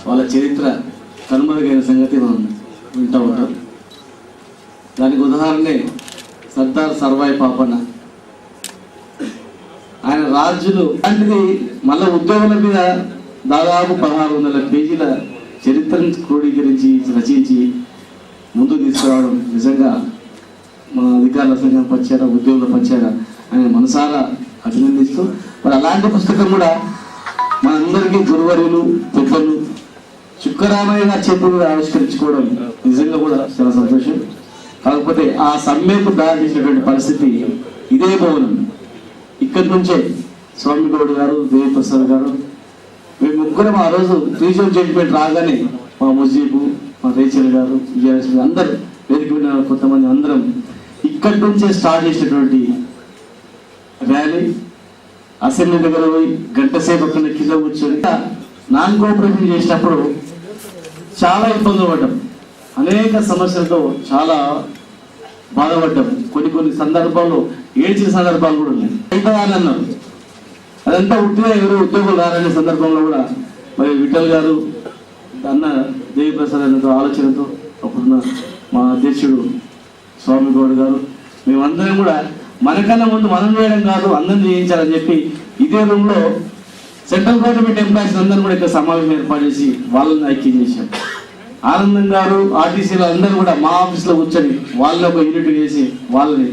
వాళ్ళ చరిత్ర కనుమరుగైన సంగతి మనం వింటూ ఉంటాం. దానికి ఉదాహరణే సర్దార్ సర్వాయి పాపన్న. ఆయన రాజులు లాంటిది మళ్ళీ ఉద్యోగుల మీద దాదాపు 1600 పేజీల చరిత్రను క్రోడీకరించి రచించి ముందుకు తీసుకురావడం నిజంగా మన అధికారుల సంఘం పంచారా, ఉద్యోగుల పంచారా అని మనసారా అభినందిస్తూ, మరి అలాంటి పుస్తకం కూడా మనందరికీ గురువర్యులు పెద్దలు చుక్కరామయ్య గారి చేతులు ఆవిష్కరించుకోవడం నిజంగా కూడా చాలా సంతోషం. కాకపోతే ఆ సమ్మెకు దారి తీసినటువంటి పరిస్థితి ఇదే భవనం. ఇక్కడి నుంచే స్వామి గౌడ్ గారు, దేవిప్రసాద్ గారు, మేము ముగ్గురం ఆ రోజు రీజనల్ జడ్జిమెంట్ రాగానే మా ముజీబు, మా రేచల్ గారు, విజయలక్ష్మి అందరూ వేదిక మీద కొంతమంది అందరం ఇక్కడి నుంచే స్టార్ట్ చేసినటువంటి ర్యాలీ అసెంబ్లీ దగ్గర పోయి గంట సేపు అక్కడ కింద కూర్చొని నాన్ కోఆపరేషన్ చేసినప్పుడు చాలా ఇబ్బందులు పడ్డాం. అనేక సమస్యలతో చాలా బాధపడ్డాం. కొన్ని సందర్భాల్లో ఏడ్చిన సందర్భాలు కూడా ఉన్నాయి. అని అన్నారు, అదంతా ఉట్టిగా ఎవరు ఉద్యోగులు రారనే సందర్భంలో కూడా మరి విఠల్ గారు అన్న దేవిప్రసాద్ అన్నతో ఆలోచనతో అప్పుడున్న మా అధ్యక్షుడు స్వామి గౌడ్ గారు మేమందరం కూడా మనకన్నా ముందు మనం చేయడం కాదు అందరం చేయించాలని చెప్పి ఇదే రూమ్లో సెంట్రల్ గవర్నమెంట్ ఎంప్లాయీస్ అందరూ కూడా ఇక్కడ సమావేశం ఏర్పాటు చేసి వాళ్ళని ఐక్యం చేశాం. ఆనందం గారు ఆర్టీసీలో అందరూ కూడా మా ఆఫీస్లో కూర్చొని వాళ్ళని ఒక యూనిట్ చేసి వాళ్ళని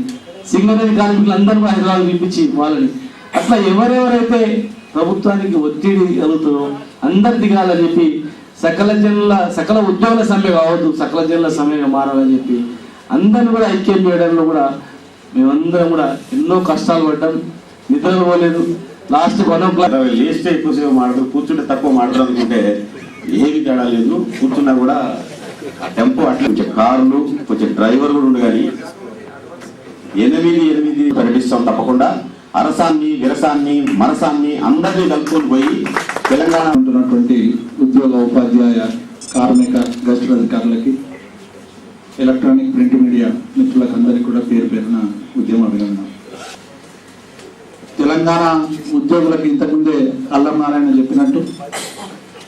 సింగరేణి కార్మికులు అందరూ హైదరాబాద్ పిలిపించి వాళ్ళని అట్లా ఎవరెవరైతే ప్రభుత్వానికి ఒత్తిడి కలుగుతుందో అందరు దిగాలని చెప్పి సకల ఉద్యోగుల సమ్మె కావద్దు, సకల జిల్లా సమ్మెగా మారాలని చెప్పి అందరిని కూడా ఐక్యం చేయడంలో కూడా మేమందరం కూడా ఎన్నో కష్టాలు పడ్డాం. నిద్రలు పోలేదు. లాస్ట్ 1 o'clock లేస్తే ఎక్కువసేపు మాట్లాడు, కూర్చుంటే తక్కువ మాట్లాడు అనుకుంటే ఏమి తేడా లేదు. కూర్చున్నా కూడా టెంపో అట్లా కొంచెం కార్లు కొంచెం డ్రైవర్ కూడా ఉండు. కానీ 8 పర్యటిస్తాం తప్పకుండా. అరసాన్ని, విరసాన్ని, మనసాన్ని అందరినీ కలుపుకొని పోయి తెలంగాణ ఉంటున్నటువంటి ఉద్యోగ, ఉపాధ్యాయ, కార్మిక, గెస్టుల అధికారులకి, ఎలక్ట్రానిక్ ప్రింట్ మీడియా మిత్రులకు అందరికీ కూడా పేరు పేరున ఉద్యమ అభినందన. తెలంగాణ ఉద్యోగులకు ఇంతకుముందే అల్లం నారాయణ చెప్పినట్టు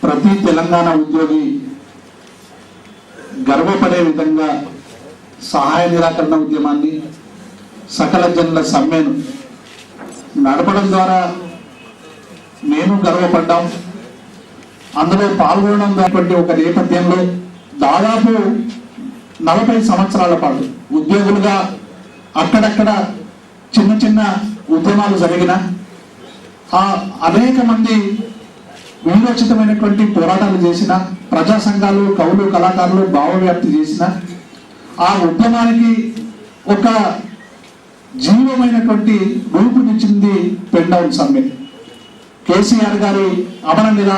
ప్రతి తెలంగాణ ఉద్యోగి గర్వపడే విధంగా సహాయ నిరాకరణ ఉద్యమాన్ని, సకల జనుల సమ్మెను నడపడం ద్వారా మేము గర్వపడ్డాం. అందులో పాల్గొనడం అనేటువంటి ఒక నేపథ్యంలో దాదాపు 40 సంవత్సరాల పాటు ఉద్యోగులుగా అక్కడక్కడ చిన్న ఉద్యమాలు జరిగిన అనేక మంది వీరోచితమైనటువంటి పోరాటాలు చేసిన ప్రజా సంఘాలు, కవులు, కళాకారులు భావవ్యాప్తి చేసిన ఆ ఉద్యమానికి ఒక జీవమైనటువంటి రూపునిచ్చింది పెన్ డౌన్ సమ్మె. కేసీఆర్ గారి అమర నిరా